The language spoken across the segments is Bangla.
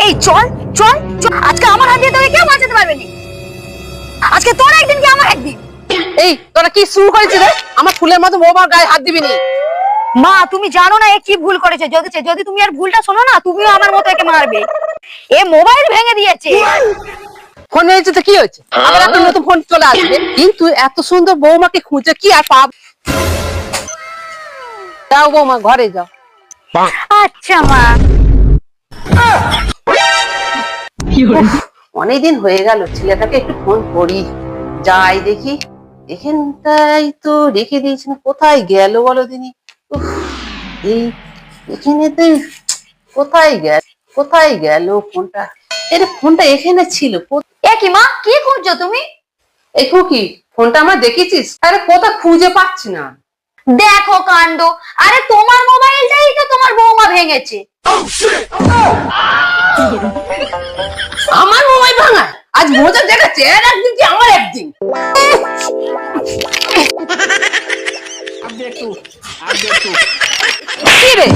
এই চল চল চল, আজকে আমার হাত দিয়ে তোকে কেউ বাঁচাতে পারবে না। আজকে তোর একদিন কি আমার একদিন। এই তোরা কি শুরু করেছিস রে? আমার ফুলের মতো বৌমার গায়ে হাত দিবি নি। মা তুমি জানো না এ কি ভুল করেছে, যদি তুমি আর ভুলটা শোনো না তুমিও আমার মতো একে মারবে। এ মোবাইল ভেঙে দিয়েছে। ফোন হয়েছে তো কি হয়েছে, আবার একটা নতুন ফোন চলে আসবে। কিন্তু এত সুন্দর বৌমাকে খুঁজে কি আর পাব। যাও বৌমা ঘরে যাও। আচ্ছা মা। অনেকদিন হয়ে গেল, ছেলেটাকে একটু ফোন করি, যাই দেখি। এখানটাই তো রেখে দিয়েছেন, কোথায় গেল বলো দিনি। এই এখানেতে কোথায় গেল ফোনটা। এর ফোনটা এখানে ছিল। এ কি মা, কি খুঁজছো তুমি? এই কি ফোনটা আমার দেখেছিস? আরে কোথাও খুঁজে পাচ্ছি না। দেখো কাণ্ড, আরে তোমার মোবাইলটাই তো তোমার বৌমা ভেঙেছে। আমার মোবাইল ভাঙা? আজ মজা দেখাচ্ছে, এর একদিন কি আমার একদিন। কি রে,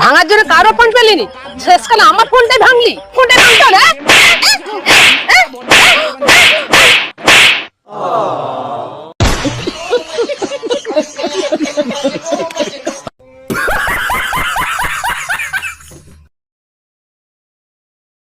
ভাঙার জন্য কারো ফোন পেলিনি, শেষকালে আমার ফোনটাই ভাঙলি। ফোনটাই ভাঙতে হলে